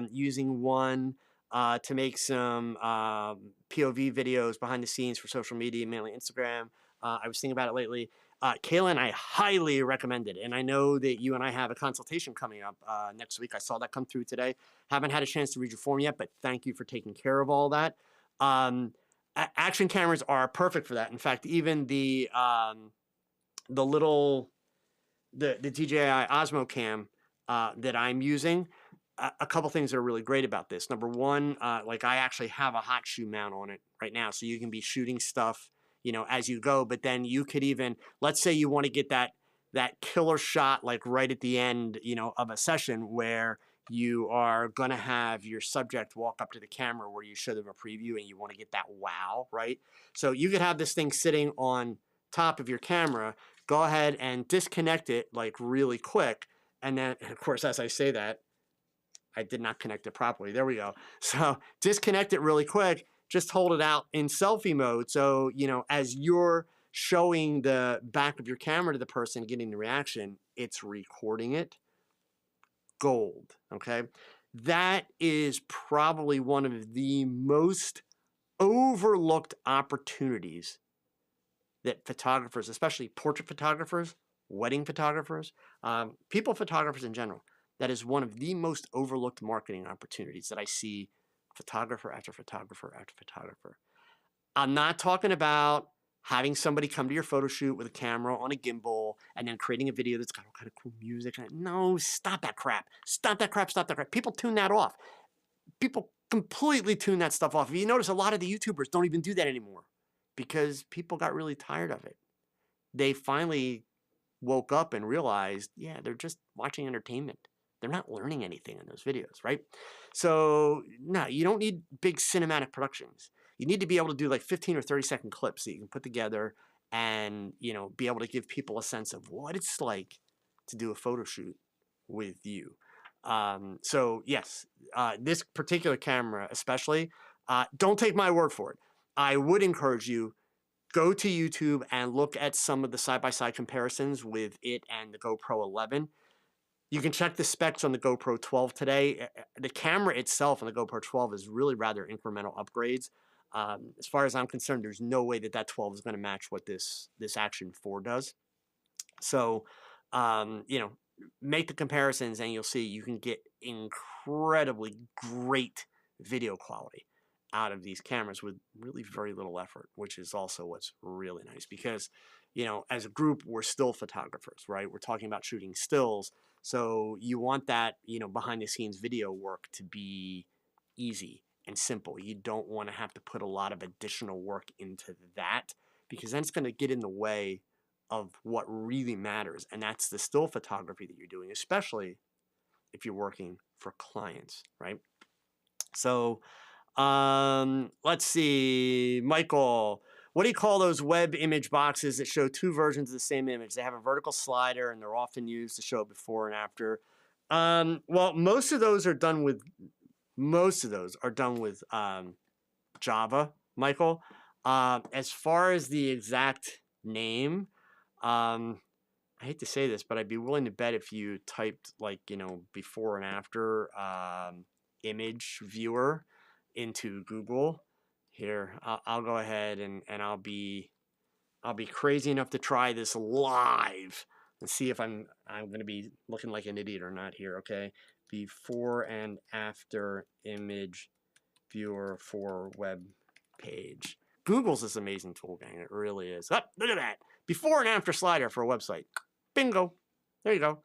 using one to make some POV videos behind the scenes for social media, mainly Instagram? I was thinking about it lately. Kaylin, I highly recommend it. And I know that you and I have a consultation coming up next week. I saw that come through today. Haven't had a chance to read your form yet, but thank you for taking care of all that. Action cameras are perfect for that. In fact, even the DJI Osmo Cam that I'm using, a couple things that are really great about this. Number one, like I actually have a hot shoe mount on it right now, so you can be shooting stuff, as you go. But then you could even, let's say you want to get that killer shot, like right at the end, of a session where you are going to have your subject walk up to the camera where you show them a preview and you want to get that wow, right? So you could have this thing sitting on top of your camera. Go ahead and disconnect it like really quick. And then, of course, as I say that, I did not connect it properly. There we go. So disconnect it really quick. Just hold it out in selfie mode. So, as you're showing the back of your camera to the person getting the reaction, it's recording it. Gold. Okay. That is probably one of the most overlooked opportunities that photographers, especially portrait photographers, wedding photographers, people photographers in general, that is one of the most overlooked marketing opportunities that I see photographer after photographer after photographer. I'm not talking about having somebody come to your photo shoot with a camera on a gimbal and then creating a video that's got all kind of cool music. No, stop that crap. Stop that crap. Stop that crap. People tune that off. People completely tune that stuff off. If you notice, a lot of the YouTubers don't even do that anymore, because people got really tired of it. They finally woke up and realized, yeah, they're just watching entertainment. They're not learning anything in those videos, right? So, no, you don't need big cinematic productions. You need to be able to do like 15 or 30-second clips that you can put together and, be able to give people a sense of what it's like to do a photo shoot with you. So, yes, this particular camera especially, don't take my word for it. I would encourage you, go to YouTube and look at some of the side-by-side comparisons with it and the GoPro 11. You can check the specs on the GoPro 12 today. The camera itself on the GoPro 12 is really rather incremental upgrades. As far as I'm concerned, there's no way that 12 is going to match what this Action 4 does. So, you know, make the comparisons and you'll see you can get incredibly great video quality out of these cameras with really very little effort, which is also what's really nice because, you know, as a group, we're still photographers, right? We're talking about shooting stills. So you want that, you know, behind the scenes video work to be easy and simple. You don't want to have to put a lot of additional work into that because then it's going to get in the way of what really matters. And that's the still photography that you're doing, especially if you're working for clients, right? So let's see, Michael, what do you call those web image boxes that show two versions of the same image? They have a vertical slider and they're often used to show before and after. Well, most of those are done with Java, Michael. As far as the exact name, I hate to say this, but I'd be willing to bet if you typed like, you know, before and after image viewer into Google here, I'll go ahead and I'll be crazy enough to try this live and see if I'm going to be looking like an idiot or not here. Okay, before and after image viewer for web page. Google's this amazing tool, gang. It really is. Oh, look at that. Before and after slider for a website. Bingo. There you go.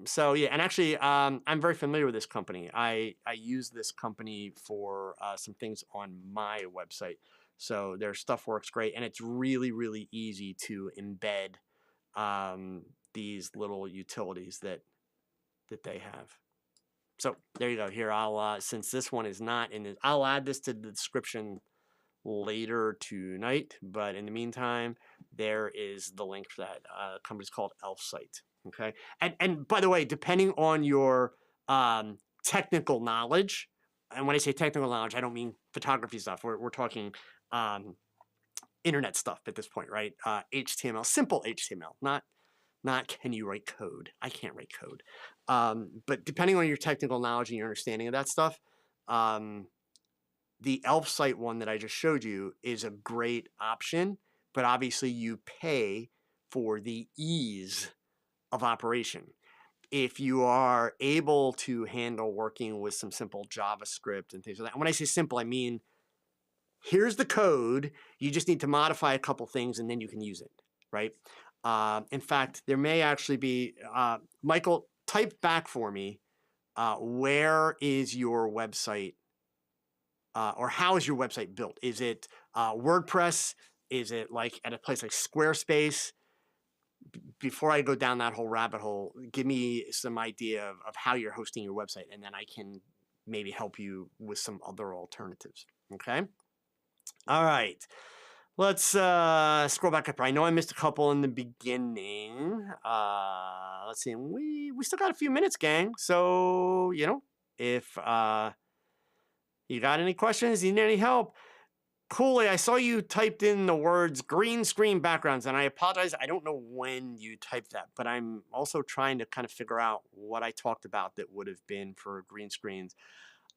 So yeah, and actually, I'm very familiar with this company. I use this company for some things on my website. So their stuff works great, and it's really, really easy to embed these little utilities that they have. So there you go. Here, I'll since this one is not in it, I'll add this to the description later tonight. But in the meantime, there is the link for that. Company's called Elfsight. Okay, and by the way, depending on your technical knowledge, and when I say technical knowledge, I don't mean photography stuff. We're talking internet stuff at this point, right? HTML, simple HTML, not can you write code? I can't write code. But depending on your technical knowledge and your understanding of that stuff, the Elfsight one that I just showed you is a great option, but obviously you pay for the ease of operation. If you are able to handle working with some simple JavaScript and things like that, and when I say simple, I mean, here's the code, you just need to modify a couple things and then you can use it, right? In fact, there may actually be, Michael, type back for me, where is your website, or how is your website built? Is it WordPress? Is it like at a place like Squarespace? Before I go down that whole rabbit hole, give me some idea of how you're hosting your website, and then I can maybe help you with some other alternatives, okay? All right. Let's scroll back up. I know I missed a couple in the beginning. Let's see. We still got a few minutes, gang. So, you know, if you got any questions, you need any help, Cooley, I saw you typed in the words green screen backgrounds, and I apologize. I don't know when you typed that, but I'm also trying to kind of figure out what I talked about that would have been for green screens.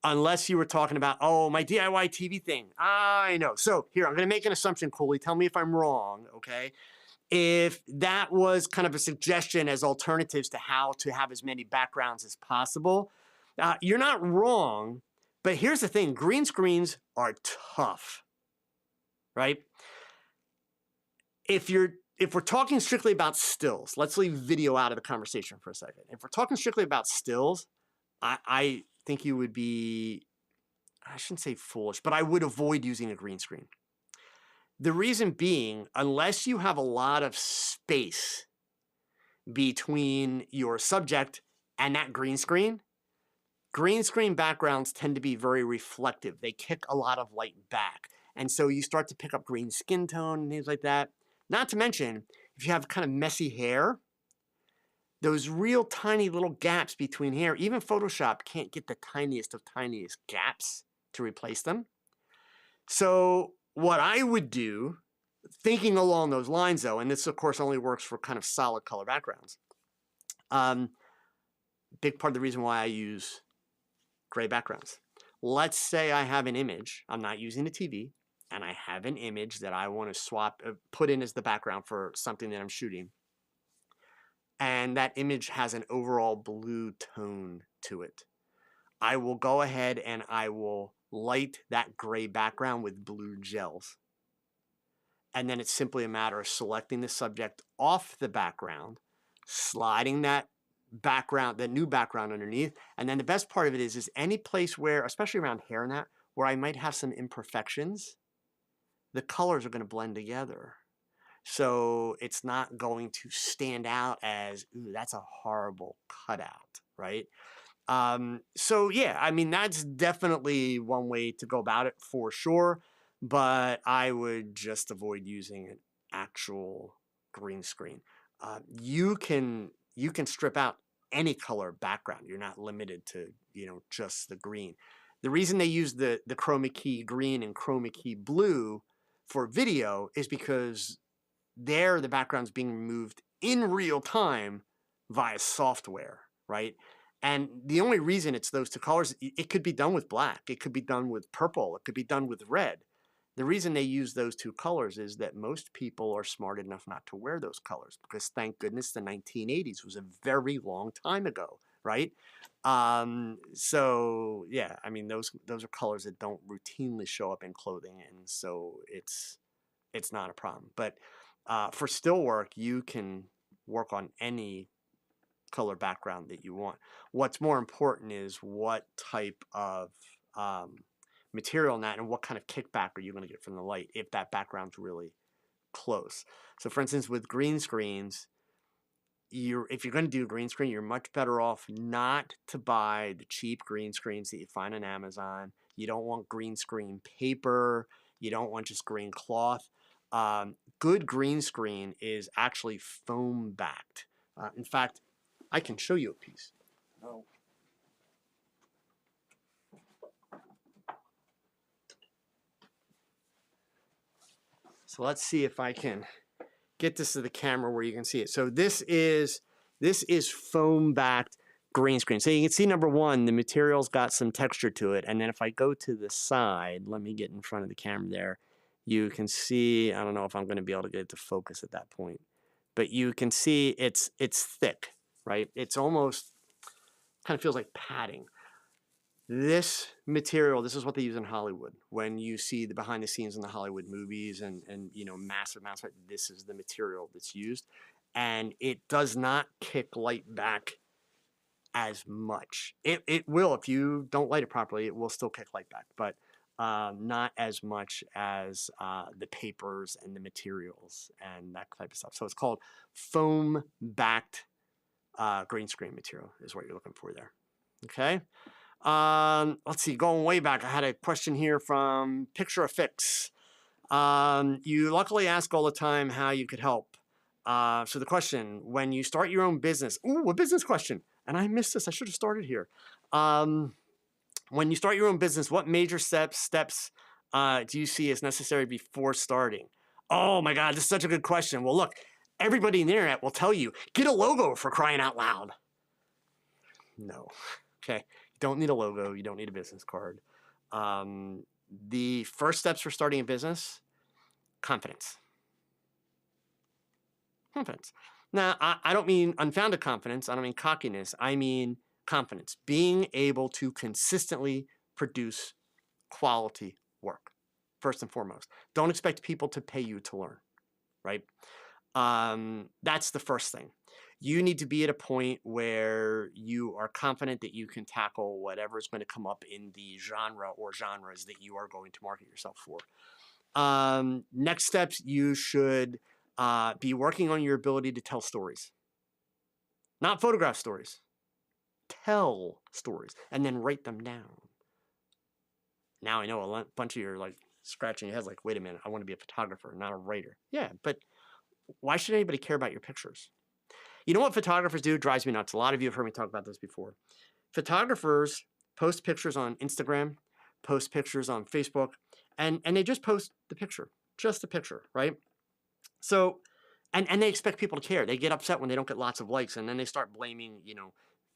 Unless you were talking about, oh, my DIY TV thing. I know. So here, I'm going to make an assumption, Cooley. Tell me if I'm wrong, okay? If that was kind of a suggestion as alternatives to how to have as many backgrounds as possible, you're not wrong. But here's the thing. Green screens are tough, right? If we're talking strictly about stills, let's leave video out of the conversation for a second. If we're talking strictly about stills, I think you would be, I shouldn't say foolish, but I would avoid using a green screen. The reason being, unless you have a lot of space between your subject and that green screen backgrounds tend to be very reflective. They kick a lot of light back. And so you start to pick up green skin tone and things like that. Not to mention, if you have kind of messy hair, those real tiny little gaps between hair, even Photoshop can't get the tiniest of tiniest gaps to replace them. So what I would do thinking along those lines though, and this of course only works for kind of solid color backgrounds. Big part of the reason why I use gray backgrounds. Let's say I have an image, I'm not using a TV, and I have an image that I want to swap, put in as the background for something that I'm shooting. And that image has an overall blue tone to it. I will go ahead and I will light that gray background with blue gels. And then it's simply a matter of selecting the subject off the background, sliding that background, the new background underneath. And then the best part of it is any place where, especially around hair and that, where I might have some imperfections, the colors are going to blend together. So it's not going to stand out as, ooh, that's a horrible cutout, right? So yeah, I mean, that's definitely one way to go about it for sure, but I would just avoid using an actual green screen. You can strip out any color background. You're not limited to, just the green. The reason they use the chroma key green and chroma key blue for video is because there the background's being removed in real time via software, right? And the only reason it's those two colors, it could be done with black, it could be done with purple, it could be done with red. The reason they use those two colors is that most people are smart enough not to wear those colors because thank goodness the 1980s was a very long time ago, right? So yeah, I mean, those are colors that don't routinely show up in clothing, and so it's not a problem. But for still work, you can work on any color background that you want. What's more important is what type of material in that and what kind of kickback are you going to get from the light if that background's really close. So for instance, with green screens, if you're going to do a green screen, you're much better off not to buy the cheap green screens that you find on Amazon. You don't want green screen paper. You don't want just green cloth. Good green screen is actually foam backed. In fact, I can show you a piece. Oh. So let's see if I can get this to the camera where you can see it. So this is foam backed green screen. So you can see, number one, the material's got some texture to it. And then if I go to the side, let me get in front of the camera there. You can see, I don't know if I'm going to be able to get it to focus at that point, but you can see it's thick, right? It's almost kind of feels like padding. This material, this is what they use in Hollywood. When you see the behind the scenes in the Hollywood movies and massive amounts of it, this is the material that's used. And it does not kick light back as much. It will, if you don't light it properly, it will still kick light back, but not as much as the papers and the materials and that type of stuff. So it's called foam backed green screen material is what you're looking for there. Okay. Let's see, going way back, I had a question here from Picture a Fix. You luckily ask all the time how you could help. So the question, when you start your own business, ooh, a business question, and I missed this, I should have started here. When you start your own business, what major steps do you see as necessary before starting? Oh my God, this is such a good question. Well, look, everybody on the internet will tell you, get a logo, for crying out loud. No, okay. You don't need a logo. You don't need a business card. The first steps for starting a business, confidence. Confidence. Now, I don't mean unfounded confidence. I don't mean cockiness. I mean confidence. Being able to consistently produce quality work, first and foremost. Don't expect people to pay you to learn, right? That's the first thing. You need to be at a point where you are confident that you can tackle whatever is going to come up in the genre or genres that you are going to market yourself for. Next steps, you should be working on your ability to tell stories. Not photograph stories. Tell stories and then write them down. Now I know a bunch of you are like scratching your heads like, wait a minute, I want to be a photographer, not a writer. Yeah, but why should anybody care about your pictures? You know what photographers do? It drives me nuts. A lot of you have heard me talk about this before. Photographers post pictures on Instagram, post pictures on Facebook, and they just post the picture, just the picture, right? So, and they expect people to care. They get upset when they don't get lots of likes, and then they start blaming,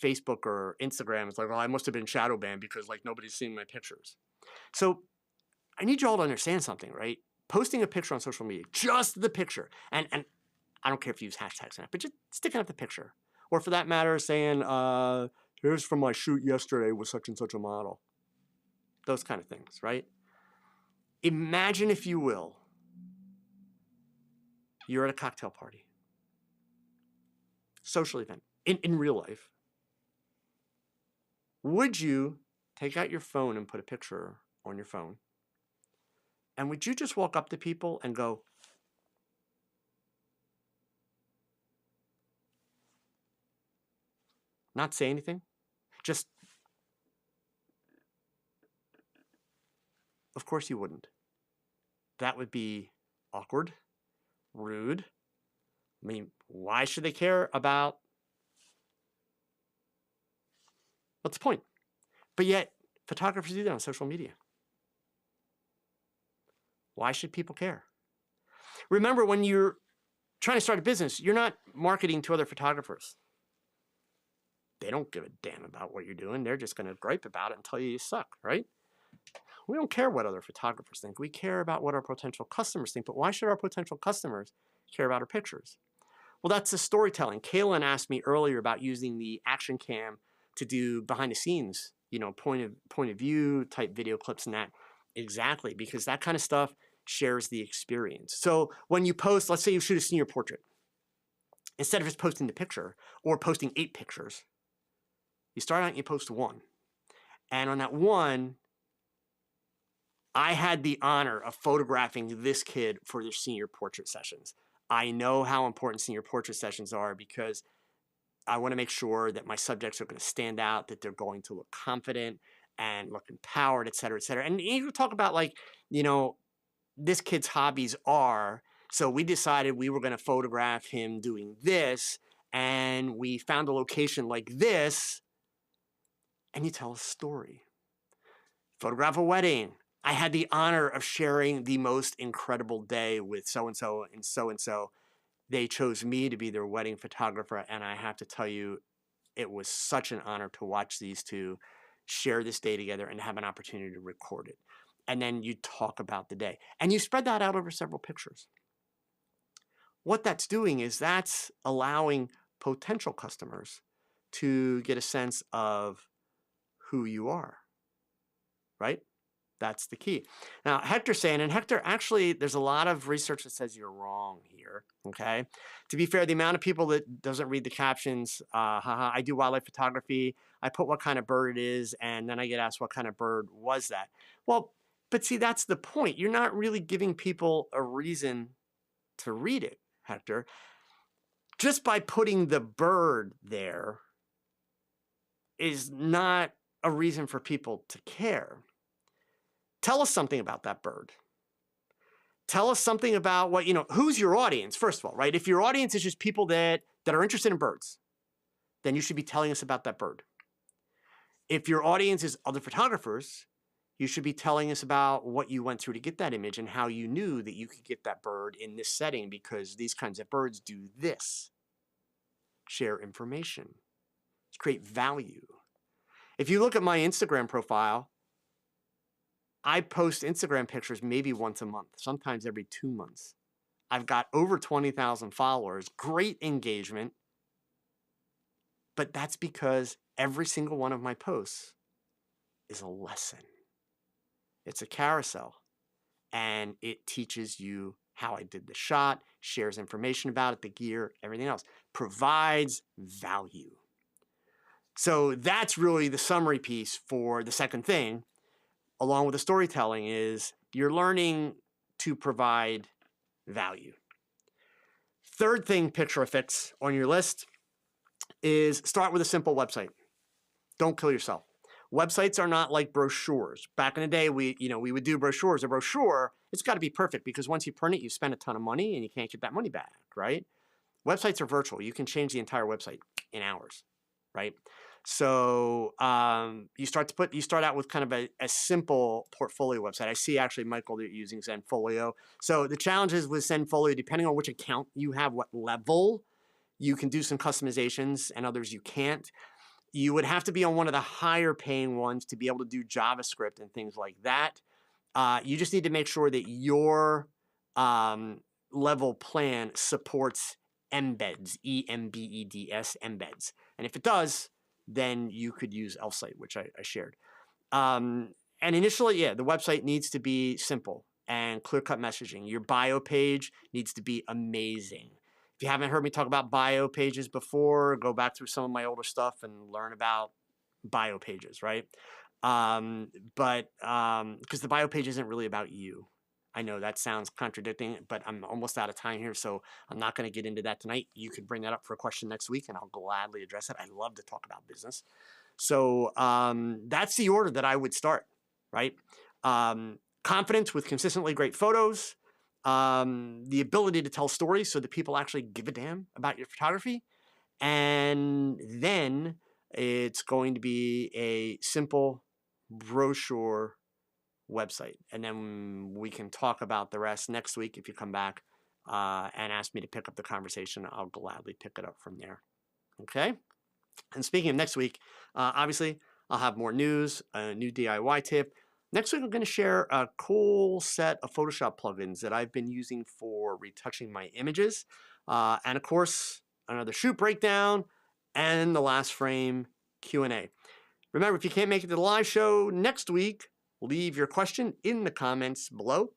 Facebook or Instagram. It's like, well, I must have been shadow banned because like nobody's seeing my pictures. So I need you all to understand something, right? Posting a picture on social media, just the picture, and I don't care if you use hashtags on it, but just sticking up the picture. Or for that matter, saying, here's from my shoot yesterday with such and such a model. Those kind of things, right? Imagine, if you will, you're at a cocktail party, social event, in real life. Would you take out your phone and put a picture on your phone? And would you just walk up to people and go, not say anything? Just, of course you wouldn't. That would be awkward, rude. I mean, why should they care about? What's the point? But yet, photographers do that on social media. Why should people care? Remember, when you're trying to start a business, you're not marketing to other photographers. They don't give a damn about what you're doing. They're just going to gripe about it and tell you suck, right? We don't care what other photographers think. We care about what our potential customers think. But why should our potential customers care about our pictures? Well, that's the storytelling. Kaylin asked me earlier about using the action cam to do behind the scenes, point of view type video clips and that. Exactly, because that kind of stuff shares the experience. So when you post, let's say you shoot a senior portrait, instead of just posting the picture or posting 8 pictures, you start out and you post 1. And on that 1, I had the honor of photographing this kid for their senior portrait sessions. I know how important senior portrait sessions are because I want to make sure that my subjects are going to stand out, that they're going to look confident and look empowered, et cetera, et cetera. And you talk about like, this kid's hobbies are, so we decided we were going to photograph him doing this, and we found a location like this, and you tell a story. Photograph a wedding. I had the honor of sharing the most incredible day with so-and-so and so-and-so. They chose me to be their wedding photographer, and I have to tell you, it was such an honor to watch these two share this day together and have an opportunity to record it. And then you talk about the day. And you spread that out over several pictures. What that's doing is that's allowing potential customers to get a sense of who you are, right? That's the key. Now, Hector's saying, and Hector, actually, there's a lot of research that says you're wrong here, okay? To be fair, the amount of people that doesn't read the captions, I do wildlife photography, I put what kind of bird it is, and then I get asked what kind of bird was that. Well, but see, that's the point. You're not really giving people a reason to read it, Hector. Just by putting the bird there is not a reason for people to care. Tell us something about that bird. Tell us something about what, who's your audience, first of all, right? If your audience is just people that are interested in birds, then you should be telling us about that bird. If your audience is other photographers, you should be telling us about what you went through to get that image and how you knew that you could get that bird in this setting because these kinds of birds do this. Share information. Create value. If you look at my Instagram profile, I post Instagram pictures maybe once a month, sometimes every 2 months. I've got over 20,000 followers, great engagement, but that's because every single one of my posts is a lesson. It's a carousel, and it teaches you how I did the shot, shares information about it, the gear, everything else, provides value. So that's really the summary piece for the second thing, along with the storytelling, is you're learning to provide value. Third thing, picture fix on your list is start with a simple website. Don't kill yourself. Websites are not like brochures. Back in the day, we would do brochures. A brochure, it's got to be perfect because once you print it, you spend a ton of money and you can't get that money back, right? Websites are virtual. You can change the entire website in hours, right? So you start out with kind of a simple portfolio website. I see actually, Michael, that you're using Zenfolio. So the challenge is with Zenfolio, depending on which account you have, what level, you can do some customizations and others you can't. You would have to be on one of the higher paying ones to be able to do JavaScript and things like that. You just need to make sure that your level plan supports embeds, E-M-B-E-D-S, embeds. And if it does, then you could use Elfsight, which I shared. And initially, yeah, the website needs to be simple and clear-cut messaging. Your bio page needs to be amazing. If you haven't heard me talk about bio pages before, go back through some of my older stuff and learn about bio pages, right? Because the bio page isn't really about you. I know that sounds contradicting, but I'm almost out of time here, so I'm not going to get into that tonight. You could bring that up for a question next week, and I'll gladly address it. I love to talk about business. So that's the order that I would start, right? Confidence with consistently great photos, the ability to tell stories so that people actually give a damn about your photography, and then it's going to be a simple brochure website. And then we can talk about the rest next week if you come back and ask me to pick up the conversation. I'll gladly pick it up from there. Okay? And speaking of next week, obviously, I'll have more news, a new DIY tip. Next week, I'm going to share a cool set of Photoshop plugins that I've been using for retouching my images. And of course, another shoot breakdown and the last frame Q&A. Remember, if you can't make it to the live show next week, leave your question in the comments below,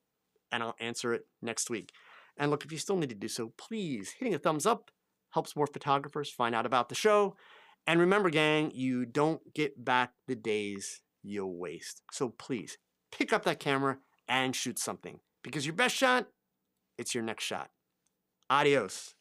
and I'll answer it next week. And look, if you still need to do so, please, hitting a thumbs up helps more photographers find out about the show. And remember, gang, you don't get back the days you'll waste. So please, pick up that camera and shoot something. Because your best shot, it's your next shot. Adios.